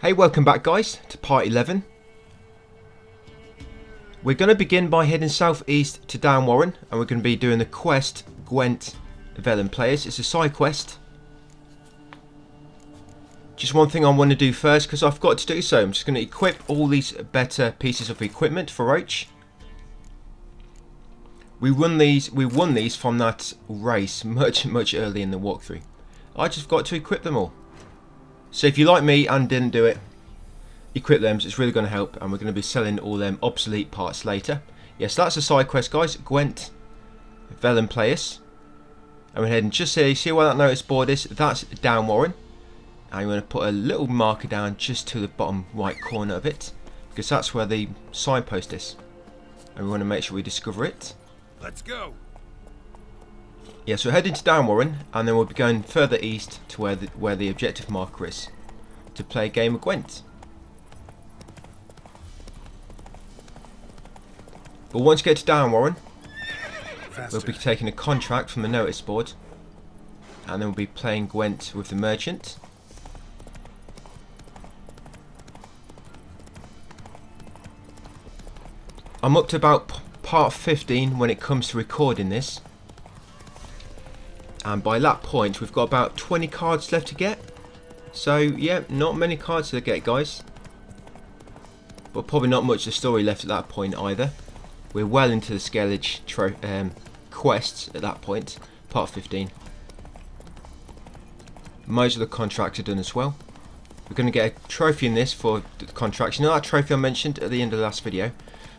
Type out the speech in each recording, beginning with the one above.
Hey, welcome back guys to part 11. We're going to begin by heading southeast to Downwarren, and we're going to be doing the quest Gwent Velen Players. It's a side quest. Just one thing I want to do first, because I've got to do so. I'm just going to equip all these better pieces of equipment for Roach. We won these from that race much early in the walkthrough. I just got to equip them all. So if you like me and didn't do it, equip them, it's really going to help, and we're going to be selling all them obsolete parts later. Yes, that's a side quest guys, Gwent Velen Players. And we're heading just here, you see where that notice board is? That's Downwarren. And I'm going to put a little marker down just to the bottom right corner of it, because that's where the signpost is. And we want to make sure we discover it. Let's go. Yeah, so we're heading to Downwarren, and then we'll be going further east to where the objective marker is, to play a game of Gwent. But once we get to Downwarren, we'll be taking a contract from the notice board, and then we'll be playing Gwent with the merchant. I'm up to about part 15 when it comes to recording this. And by that point we've got about 20 cards left to get. So yeah, not many cards to get guys. But probably not much of the story left at that point either. We're well into the Scalage quests at that point, part 15. Most of the contracts are done as well. We're going to get a trophy in this for the contracts. You know that trophy I mentioned at the end of the last video?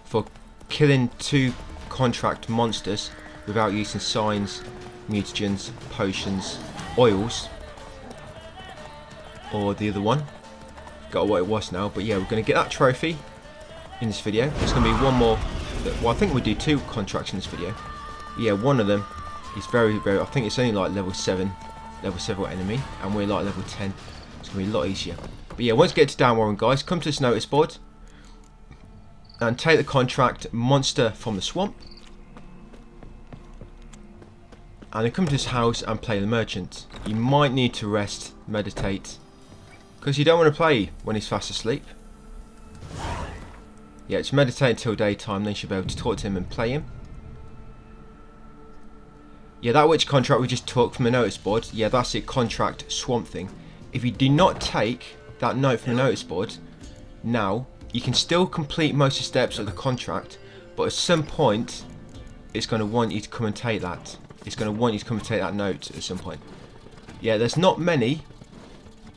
For killing 2 contract monsters without using signs, mutagens, potions, oils, or the other one. Got what it was now, but yeah, we're going to get that trophy in this video. There's going to be one more. Well, I think we do 2 contracts in this video. But yeah, one of them is very. I think it's only like level 7 enemy, and we're like level 10. It's going to be a lot easier. But yeah, once we get to Downwarren, guys, come to this notice board and take the contract Monster from the Swamp. And then come to this house and play the merchant. You might need to rest, meditate, because you don't want to play when he's fast asleep. Yeah, it's meditate until daytime, then you should be able to talk to him and play him. Yeah, that witch contract we just took from the notice board, yeah, that's it, contract Swamp Thing. If you do not take that note from the notice board now, you can still complete most of the steps of the contract, but at some point it's going to want you to come and take that. It's going to want you to come and take that note at some point. Yeah, there's not many.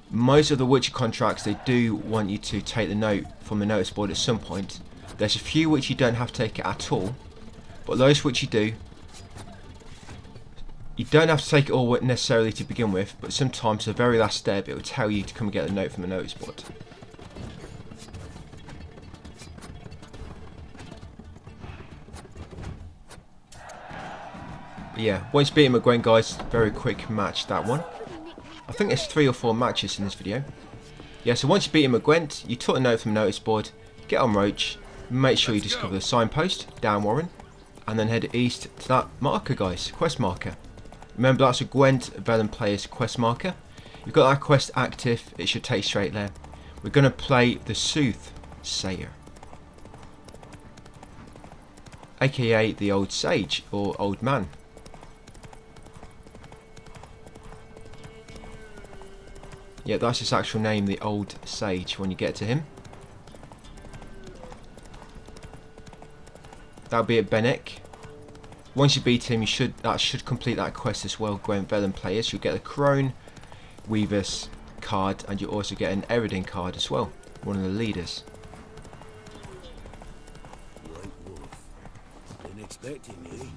Most of the Witcher contracts, they do want you to take the note from the notice board at some point. There's a few which you don't have to take it at all, but those which you do, you don't have to take it all necessarily to begin with, but sometimes the very last step it will tell you to come and get the note from the notice board. But yeah, once beating Gwent, guys, very quick match that one. I think there's 3 or 4 matches in this video. Yeah, so once you beat Gwent, you took a note from the notice board, get on Roach, make sure you discover the signpost, Downwarren, and then head east to that marker, guys, quest marker. Remember, that's a Gwent Velen Players quest marker. You've got that quest active, it should take straight there. We're going to play the Soothsayer, aka the Old Sage, or Old Man. Yeah, that's his actual name, the Old Sage, when you get to him. That'll be at Benek. Once you beat him, that should complete that quest as well, Gwent Velen Players. You'll get a Crone Weaver's card, and you'll also get an Eridin card as well, one of the leaders.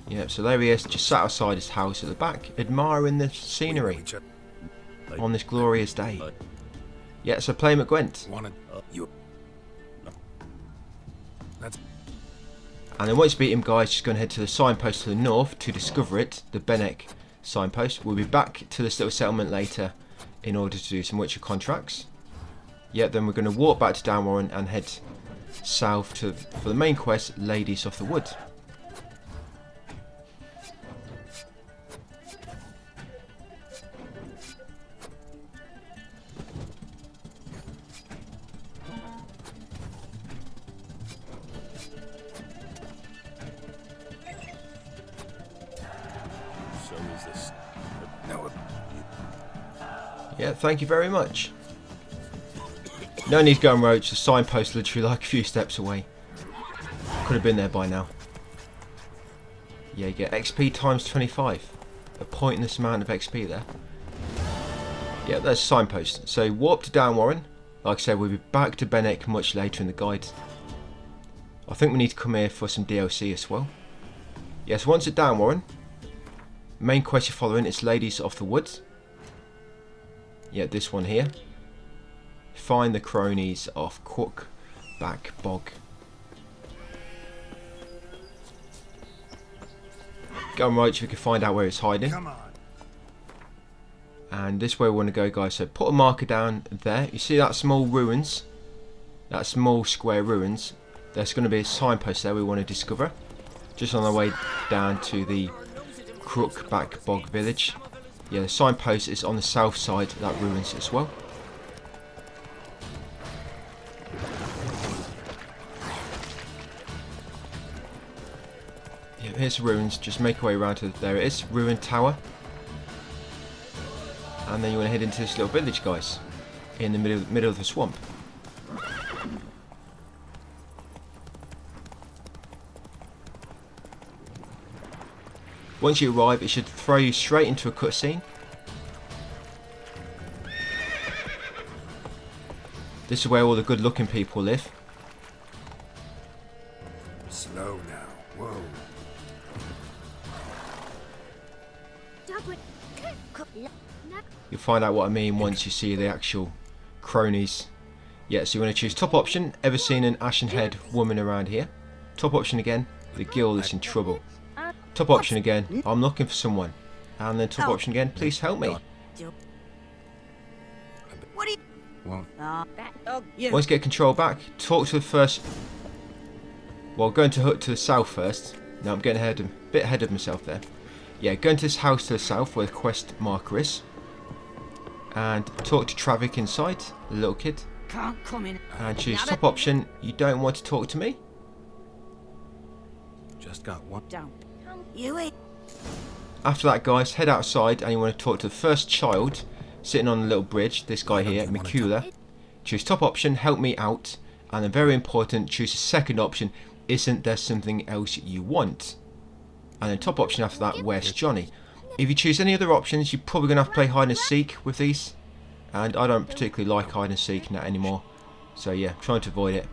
Yeah, so there he is, just sat outside his house at the back, admiring the scenery on this glorious day. Yeah, so play him at Gwent. And then once you beat him, guys, just going to head to the signpost to the north to discover it, the Benek signpost. We'll be back to this little settlement later in order to do some Witcher contracts. Yeah, then we're going to walk back to Downwarren and head south for the main quest, Ladies of the Wood. Yeah, thank you very much. No need to go on roads, the signpost literally like a few steps away. Could have been there by now. Yeah, you get XP times 25. A pointless amount of XP there. Yeah, there's a signpost. So warp to Downwarren. Like I said, we'll be back to Benwick much later in the guide. I think we need to come here for some DLC as well. Yes, once at Downwarren, main quest you're following is Ladies of the Woods. Yeah, this one here. Find the cronies of Crookback Bog. Go on right so we can find out where it's hiding. Come on. And this way we want to go, guys. So put a marker down there. You see that small ruins? That small square ruins? There's going to be a signpost there we want to discover. Just on our way down to the Crookback Bog village. Yeah, the signpost is on the south side of that ruins as well. Yeah, here's the ruins. Just make our way around to there it is, ruined tower. And then you want to head into this little village, guys, in the middle of the swamp. Once you arrive, it should throw you straight into a cutscene. This is where all the good-looking people live. Slow now. Whoa. You'll find out what I mean once you see the actual cronies. Yeah, so you want to choose top option. Ever seen an ashen head woman around here? Top option again. The guild is in trouble. Top option again. I'm looking for someone. And then top option again. Please help me. What do you? Well, Once you get control back, talk to the first. Well, going to the south first. Now I'm getting a bit ahead of myself there. Yeah, go into this house to the south where the quest marker is. And talk to Travik inside, the little kid. Can't come in. And choose top option. You don't want to talk to me? just got one. Down. You eat. After that, guys, head outside and you want to talk to the first child sitting on the little bridge. This guy here, Mikula. Choose top option, help me out. And then very important, choose the second option, isn't there something else you want? And then top option after that, where's Johnny? If you choose any other options, you're probably going to have to play hide and seek with these. And I don't particularly like hide and seek now anymore. So yeah, trying to avoid it.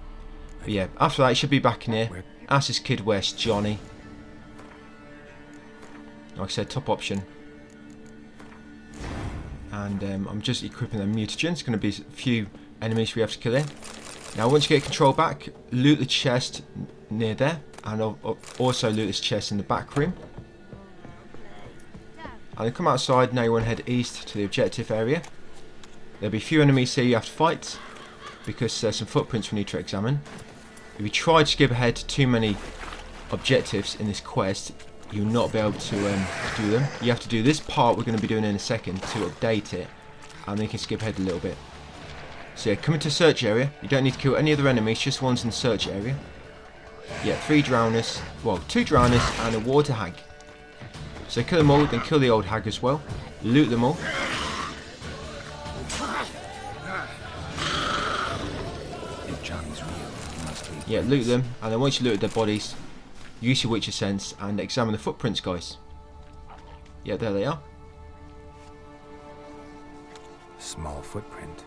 But yeah, after that, you should be back in here. Ask this kid, where's Johnny? Like I said, top option. And I'm just equipping the mutagen. It's going to be a few enemies we have to kill in. Now once you get control back, loot the chest near there. And I'll also loot this chest in the back room. And then come outside. Now you want to head east to the objective area. There'll be a few enemies here you have to fight, because there's some footprints we need to examine. If you try to skip ahead too many objectives in this quest, you'll not be able to do them. You have to do this part we're going to be doing in a second to update it, and then you can skip ahead a little bit. So yeah, come into the search area. You don't need to kill any other enemies, just ones in the search area. Yeah, 3 drowners, well 2 drowners and a water hag. So kill them all, then kill the old hag as well. Loot them all. Yeah, loot them, and then once you looted their bodies, use your Witcher sense and examine the footprints, guys. Yeah, there they are. Small footprint.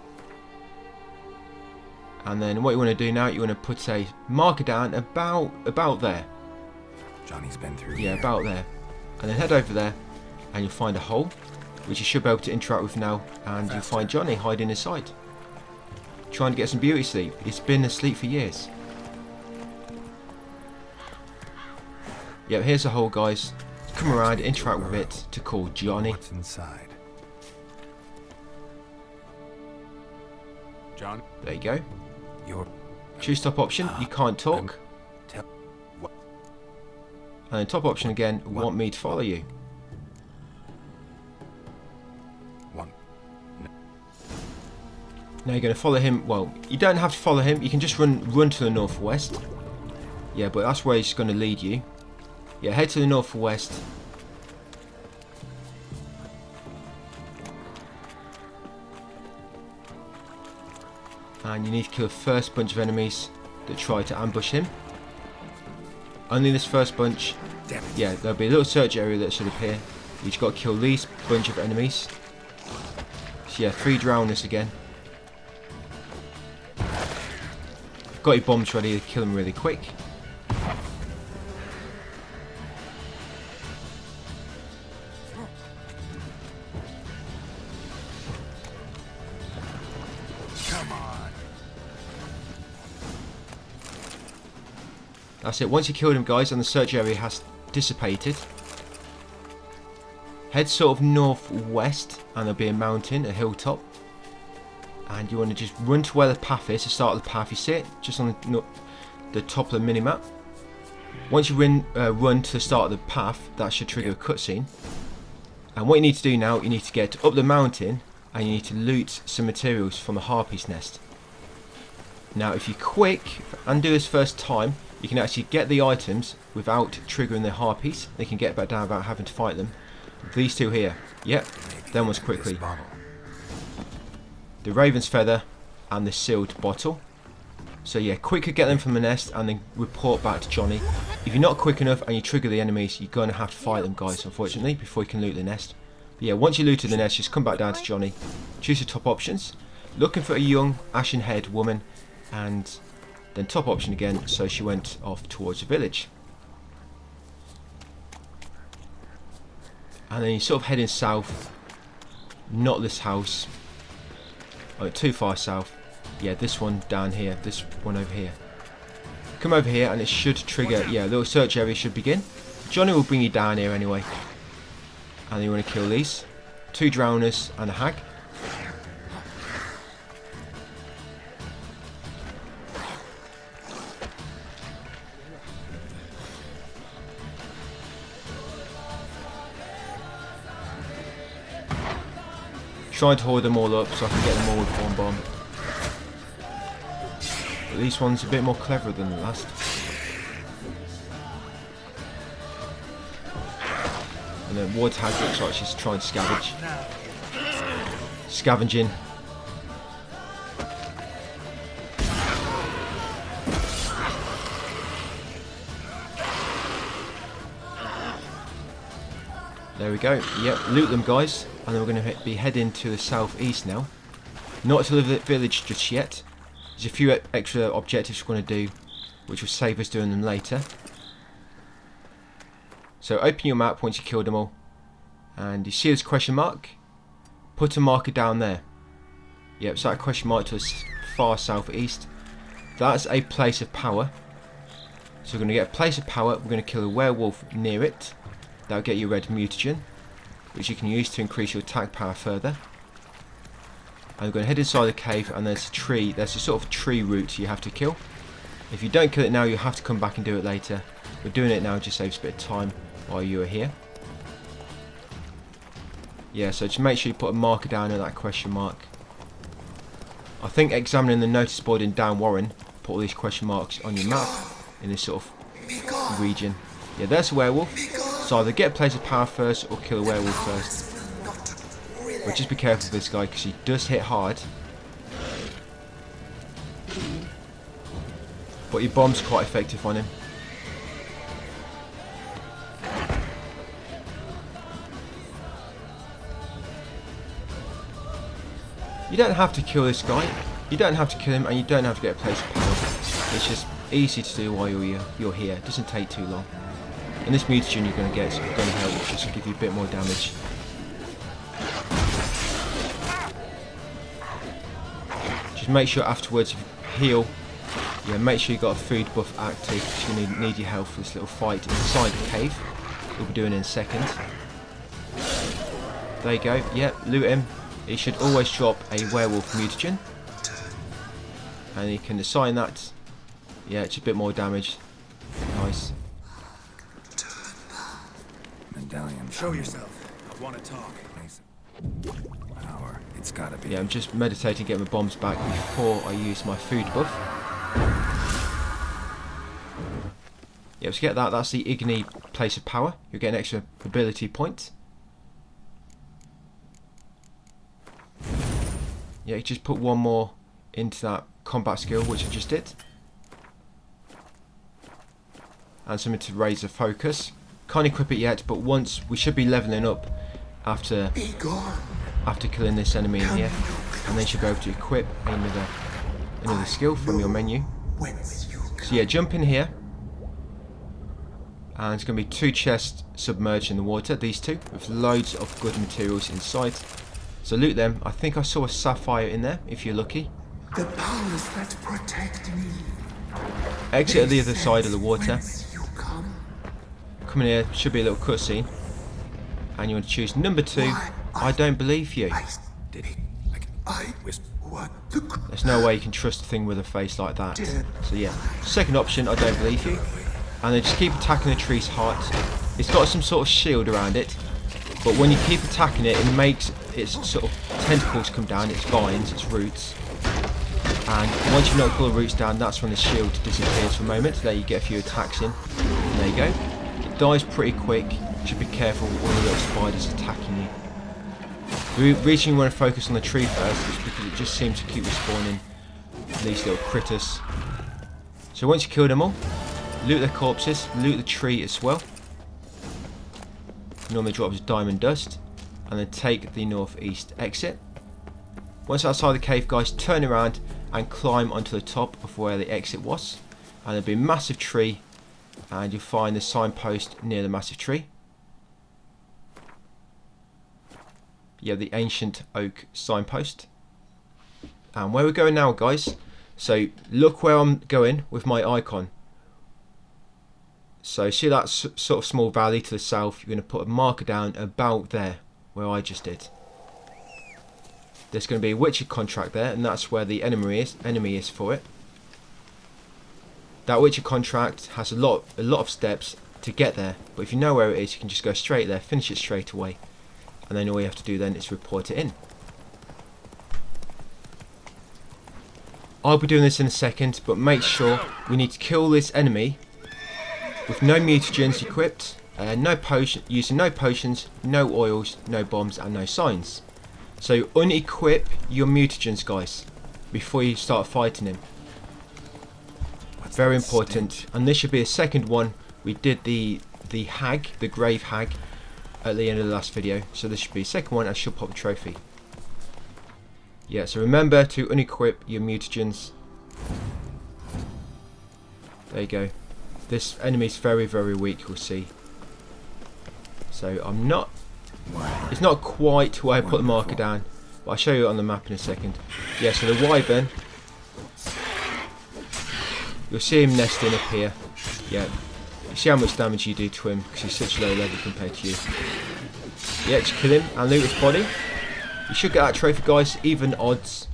And then what you want to do now, you want to put a marker down about there. Johnny's been through. Yeah, here. about there. And then head over there, and you'll find a hole, which you should be able to interact with now, and you'll find Johnny hiding inside, trying to get some beauty sleep. He's been asleep for years. Yeah, here's the hole, guys. Come around, interact with it to call Johnny. What's inside? John, There you go. your Choose top option, you can't talk. tell what? And then top option again, want me to follow you. One. Now you're going to follow him. Well, you don't have to follow him. You can just run to the northwest. Yeah, but that's where he's going to lead you. Yeah, head to the northwest. and you need to kill the first bunch of enemies that try to ambush him. Only this first bunch. Damn it. Yeah, there'll be a little search area that should appear. You just got to kill these bunch of enemies. So yeah, 3 drowners again. Got your bombs ready to kill them really quick. Come on. That's it. Once you killed him, guys, and the search area has dissipated, head sort of northwest, and there'll be a mountain, a hilltop. And you want to just run to where the path is, the start of the path. You see it just on the top of the minimap. Once you run to the start of the path, that should trigger a cutscene. And what you need to do now, you need to get up the mountain and you need to loot some materials from the harpy's nest. Now, if you're quick and do this first time, you can actually get the items without triggering the harpies. They can get back down without having to fight them. These two here, yep, them ones quickly. The raven's feather and the sealed bottle. So yeah, quicker get them from the nest and then report back to Johnny. If you're not quick enough and you trigger the enemies, you're going to have to fight them, guys, unfortunately, before you can loot the nest. But yeah, once you looted the nest, just come back down to Johnny. Choose your top options. Looking for a young, ashen-haired woman, and then top option again, so she went off towards the village. And then you're sort of heading south. Not this house. Oh, too far south. Yeah, this one down here. This one over here. Come over here and it should trigger. Yeah, a little search area should begin. Johnny will bring you down here anyway. And you want to kill these. 2 drowners and a hag. Trying to hold them all up so I can get them all with one bomb. But these ones are a bit more clever than the last. And then Ward Hag looks like she's trying to scavenge. Scavenging. There we go. Yep, loot them, guys. And then we're going to be heading to the southeast now. Not to the village just yet. There's a few extra objectives we're going to do, which will save us doing them later. So open your map once you killed them all. And you see this question mark? Put a marker down there. Yep, so that question mark to the far southeast. That's a place of power. So we're going to get a place of power. We're going to kill a werewolf near it. That'll get you a red mutagen, which you can use to increase your attack power further. And we're going to head inside the cave, and there's a tree. There's a sort of tree root you have to kill. If you don't kill it now, you have to come back and do it later. We're doing it now, just saves a bit of time while you are here. Yeah, so just make sure you put a marker down at that question mark. I think examining the notice board in Down Warren, put all these question marks on your map in this sort of region. Yeah, there's a werewolf. So either get a place of power first or kill a werewolf first. But just be careful with this guy because he does hit hard. But your bomb's quite effective on him. You don't have to kill this guy. You don't have to kill him, and you don't have to get a place of power. It's just easy to do while you're here. It doesn't take too long. And this mutagen you're going to get is going to help just to give you a bit more damage. Just make sure afterwards you heal. Yeah, make sure you got a food buff active because you need your health for this little fight inside the cave. We'll be doing in a second. There you go. Yep, loot him. He should always drop a werewolf mutagen. And you can assign that. Yeah, it's a bit more damage. Nice. Medallion. Show yourself. I want to talk. Power. It's gotta be. Yeah, I'm just meditating, getting my bombs back before I use my food buff. Yeah, let's get that. That's the Igni place of power. You'll get an extra ability point. Yeah, you just put one more into that combat skill, which I just did. And something to raise the focus. Can't equip it yet, but once we should be leveling up after killing this enemy in here, and then should be able to equip another skill from your menu. So yeah, jump in here, and it's going to be 2 chests submerged in the water, these 2, with loads of good materials inside. So loot them. I think I saw a sapphire in there, if you're lucky. The powers that protect me. Exit at the other side of the water. You come. Come in here, should be a little cutscene. And you want to choose number 2. I don't believe you. Did he? Like, What the? There's no way you can trust a thing with a face like that. So yeah, second option, I don't believe you. And then just keep attacking the tree's heart. It's got some sort of shield around it, but when you keep attacking it, it makes its sort of tentacles come down, its vines, its roots. And once you've knocked all the roots down, that's when the shield disappears for a moment. There you get a few attacks in. And there you go. It dies pretty quick. You should be careful with all the little spiders attacking you. The reason you want to focus on the tree first is because it just seems to keep respawning these little critters. So once you kill them all, loot their corpses, loot the tree as well. Normally drops diamond dust, and then take the northeast exit. Once outside the cave, guys, turn around and climb onto the top of where the exit was, and there'll be a massive tree, and you'll find the signpost near the massive tree. Yeah, the ancient oak signpost. And where we're going now, guys, so look where I'm going with my icon. So see that sort of small valley to the south? You're going to put a marker down about there, where I just did. There's going to be a witcher contract there, and that's where the enemy is for it. That witcher contract has a lot of steps to get there, but if you know where it is, you can just go straight there, finish it straight away, and then all you have to do then is report it in. I'll be doing this in a second, but make sure we need to kill this enemy with no mutagens equipped, using no potions, no oils, no bombs, and no signs. So unequip your mutagens, guys, before you start fighting him. Very important. And this should be a second one. We did the hag, the grave hag, at the end of the last video. So this should be a second one, and she'll pop a trophy. Yeah, so remember to unequip your mutagens. There you go. This enemy's very, very weak, you'll see. So it's not quite where I put the marker down, but I'll show you it on the map in a second. Yeah, so the wyvern, you'll see him nesting up here. Yeah, you see how much damage you do to him because he's such low level compared to you. Yeah, just kill him and loot his body. You should get that trophy, guys, even odds.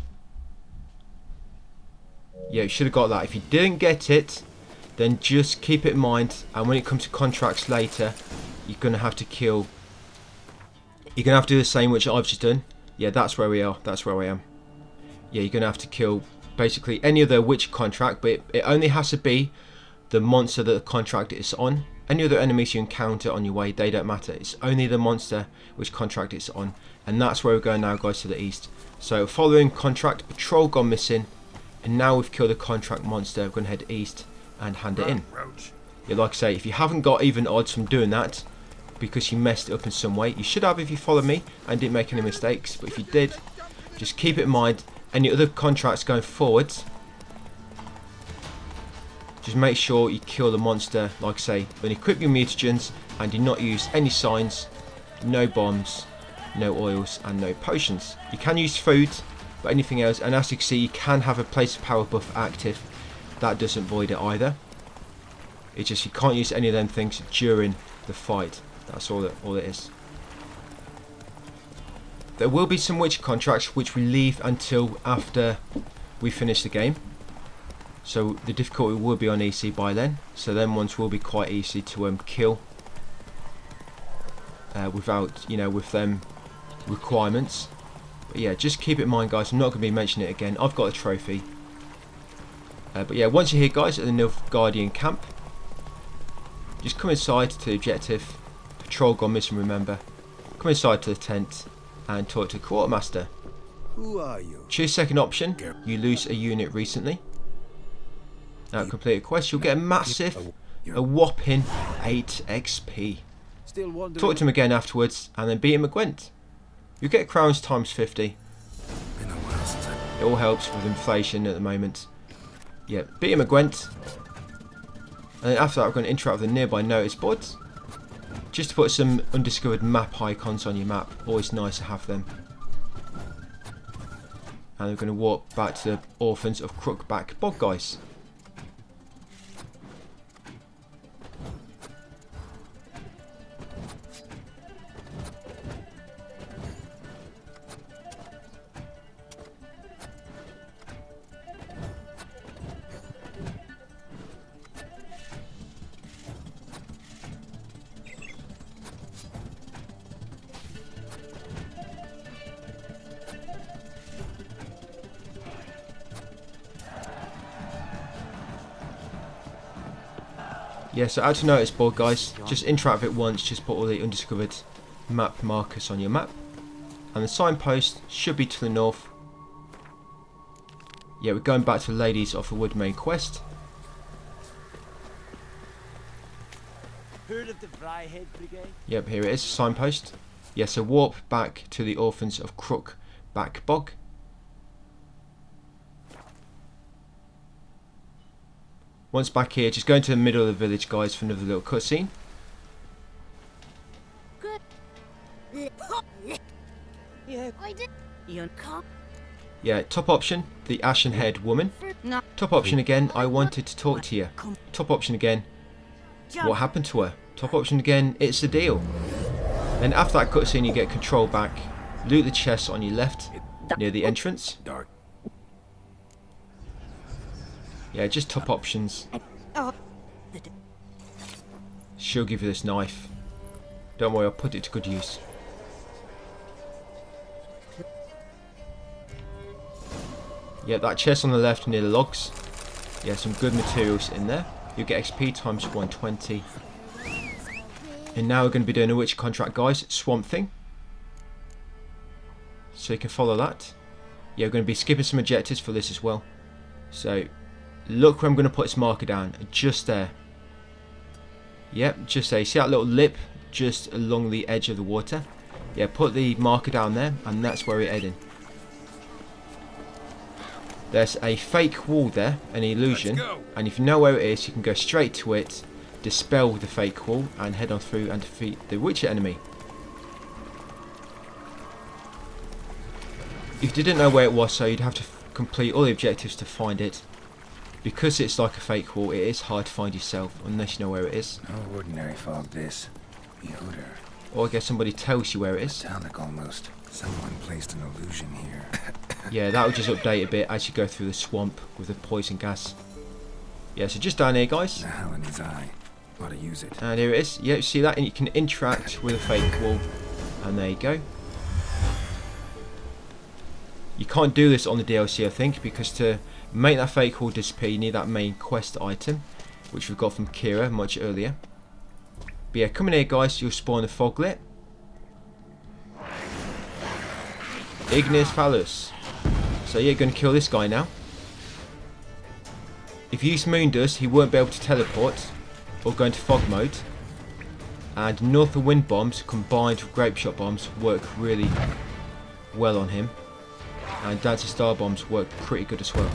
Yeah, you should have got that. If you didn't get it, then just keep it in mind, and when it comes to contracts later, you're going to have to kill. You're going to have to do the same which I've just done. Yeah, that's where we are. That's where I am. Yeah, you're going to have to kill basically any other witch contract, but it only has to be the monster that the contract is on. Any other enemies you encounter on your way, they don't matter. It's only the monster which contract it's on. And that's where we're going now, guys, to the east. So following contract, patrol gone missing, and now we've killed a contract monster, we're going to head east and hand it in. Yeah, like I say, if you haven't got even odds from doing that because you messed it up in some way, you should have if you follow me and didn't make any mistakes. But if you did, just keep it in mind. Any other contracts going forwards, just make sure you kill the monster, like I say, when you equip your mutagens and do not use any signs, no bombs, no oils and no potions. You can use food, but anything else, and as you can see, you can have a place of power buff active. That doesn't void it either. It's just you can't use any of them things during the fight. That's all it is. There will be some witch contracts which we leave until after we finish the game. So the difficulty will be on easy by then. So them ones will be quite easy to kill without, with them requirements. But yeah, just keep it in mind, guys. I'm not going to be mentioning it again. I've got a trophy. But yeah, once you're here, guys, at the Nilfgaardian camp, just come inside to the objective. Patrol gone missing, remember. Come inside to the tent and talk to the quartermaster. Who are you? Choose second option. You lose a unit recently. Now complete a quest. You'll get a massive, a whopping 8 XP. Still wondering. Talk to him again afterwards, and then beat him at Gwent. You get crowns times 50. Been a while since I... It all helps with inflation at the moment. Yeah, beat him at Gwent. And then after that, we're going to interact with the nearby notice boards. Just to put some undiscovered map icons on your map. Always nice to have them. And we're going to walk back to the Orphans of Crookback Bog, guys. Yeah, so add to notice board, guys. Just interact with it once, just put all the undiscovered map markers on your map. And the signpost should be to the north. Yeah, we're going back to the Ladies of the Wood main quest. Heard of the Vryhead Brigade? Yep, here it is, signpost. Yeah, so warp back to the Orphans of Crookback Bog. Once back here, just go into the middle of the village, guys, for another little cutscene. Yeah, I did. You come. Yeah, top option, the Ashen Head Woman. No. Top option again, I wanted to talk to you. Top option again, what happened to her? Top option again, it's a deal. Then after that cutscene, you get control back. Loot the chest on your left, near the entrance. Dark. Yeah, just top options. Oh. She'll give you this knife. Don't worry, I'll put it to good use. Yeah, that chest on the left near the logs. Yeah, some good materials in there. You'll get XP times 120. And now we're going to be doing a witch contract, guys. Swamp Thing. So you can follow that. Yeah, we're going to be skipping some objectives for this as well. So, look where I'm going to put this marker down. Just there. Yep, just there. You see that little lip just along the edge of the water? Yeah, put the marker down there, and that's where we're heading. There's a fake wall there, an illusion, and if you know where it is, you can go straight to it, dispel the fake wall, and head on through and defeat the Witcher enemy. If you didn't know where it was, so you'd have to complete all the objectives to find it. Because it's like a fake wall, it is hard to find yourself, unless you know where it is. No ordinary fog this. Yoder. Or I guess somebody tells you where it is. Metallic almost. Someone placed an illusion here. Yeah, that will just update a bit as you go through the swamp with the poison gas. Yeah, so just down here, guys. The hell in his eye. Ought to use it. And here it is. Yeah, you see that? And you can interact with a fake wall. And there you go. You can't do this on the DLC, I think, because to make that fake wall disappear, you need that main quest item, which we've got from Kira much earlier. But yeah, come in here, guys. You'll spawn a foglet. Ignis Phallus. So you're going to kill this guy now. If you use Moon Dust, he won't be able to teleport or go into fog mode. And North of Wind Bombs combined with Grape Shot Bombs work really well on him. And Dancer Star Bombs work pretty good as well.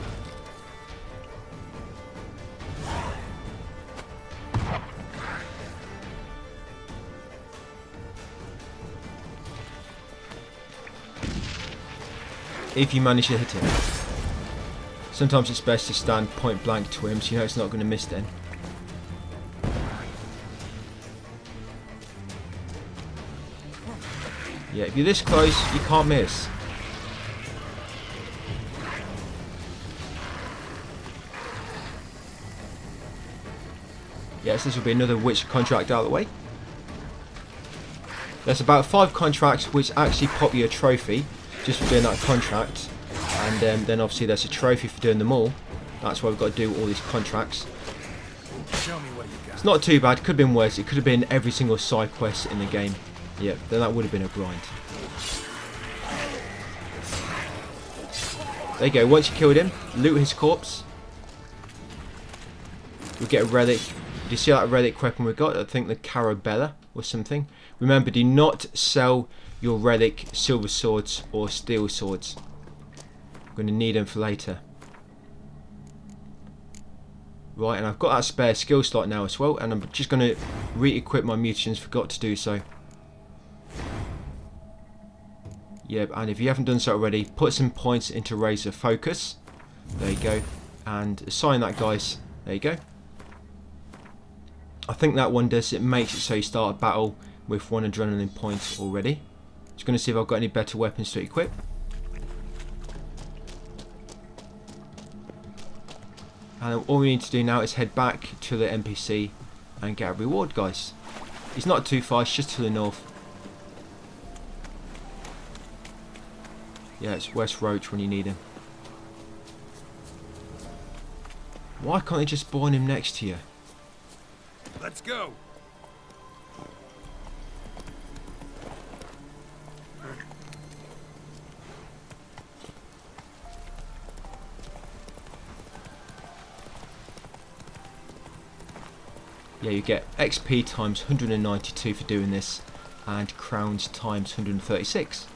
If you manage to hit him. Sometimes it's best to stand point blank to him so you know it's not going to miss then. Yeah, if you're this close, you can't miss. Yes, this will be another witch contract out of the way. There's about 5 contracts which actually pop you a trophy just for doing that contract, and then obviously there's a trophy for doing them all. That's why we've got to do all these contracts. Show me what you got. It's not too bad, could have been worse. It could have been every single side quest in the game. Yeah, then that would have been a grind. There you go. Once you killed him, loot his corpse. We get a relic. Do you see that relic weapon we got? I think the Carabella or something. Remember, do not sell your relic silver swords or steel swords. I'm going to need them for later. Right, and I've got that spare skill slot now as well, and I'm just going to re-equip my mutagens. Forgot to do so. Yep, and if you haven't done so already, put some points into Razor Focus. There you go. And assign that, guys. There you go. I think that one does. It makes it so you start a battle with 1 adrenaline point already. Just going to see if I've got any better weapons to equip. And all we need to do now is head back to the NPC and get a reward, guys. It's not too far, it's just to the north. Yeah, it's West Roach when you need him. Why can't they just spawn him next to you? Let's go. Yeah, you get XP times 192 for doing this, and crowns times 136.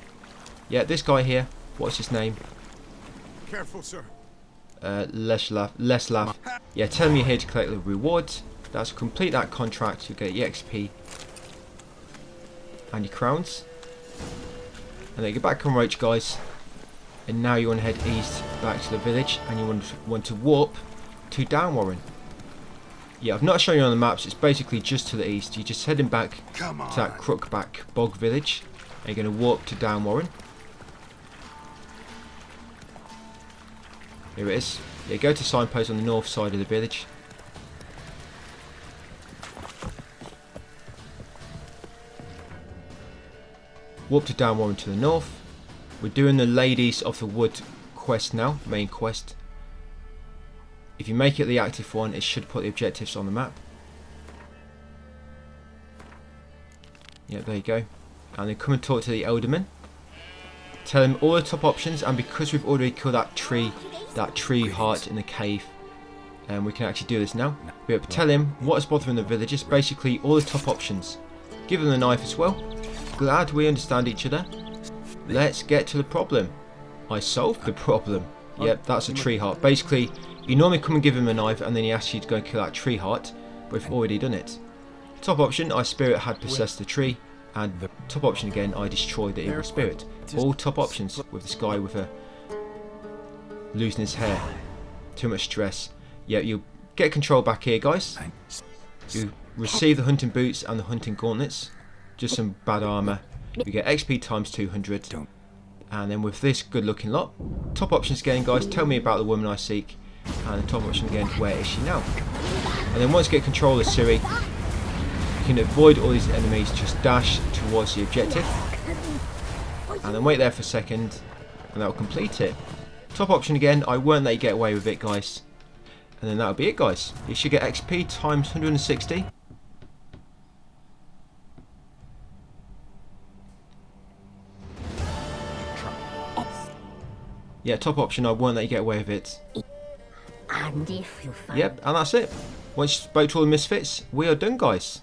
Yeah, this guy here, what's his name? Careful, sir. Less laugh. Yeah, tell him you're here to collect the rewards. That's complete that contract. You get your XP and your crowns. And then you get back on Roach, guys. And now you want to head east back to the village, and you want to warp to Downwarren. Yeah, I've not shown you on the maps. It's basically just to the east. You're just heading back to that Crookback Bog village, and you're going to warp to Downwarren. Here it is. Yeah, go to signpost on the north side of the village. Warp to Downwarren to the north. We're doing the Ladies of the Wood quest now, main quest. If you make it the active one, it should put the objectives on the map. Yeah, there you go. And then come and talk to the Elderman. Tell him all the top options, and because we've already killed that tree heart in the cave, and we can actually do this now. But tell him what is bothering the villagers, basically all the top options. Give them the knife as well. Glad we understand each other. Let's get to the problem. I solved the problem. Yep, that's a tree heart. Basically, you normally come and give him a knife, and then he asks you to go and kill that tree heart, but we've already done it. Top option, our spirit had possessed the tree, and the top option again, I destroyed the evil spirit. All top options with this guy with losing his hair. Too much stress. Yeah, you get control back here, guys. You receive the hunting boots and the hunting gauntlets. Just some bad armour. You get XP times 200. And then with this good looking lot, top options again, guys, tell me about the woman I seek. And the top option again, where is she now? And then once you get control of Siri, you can avoid all these enemies, just dash towards the objective. And then wait there for a second, and that will complete it. Top option again, I won't let you get away with it, guys. And then that'll be it, guys. You should get XP times 160. Yeah, top option, I won't let you get away with it. Yep, and that's it. Once you spoke to all the misfits, we are done, guys.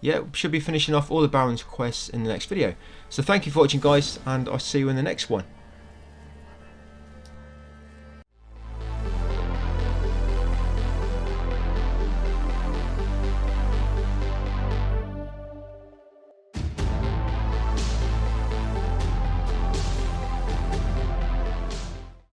Yeah, should be finishing off all the Baron's quests in the next video. So thank you for watching, guys, and I'll see you in the next one.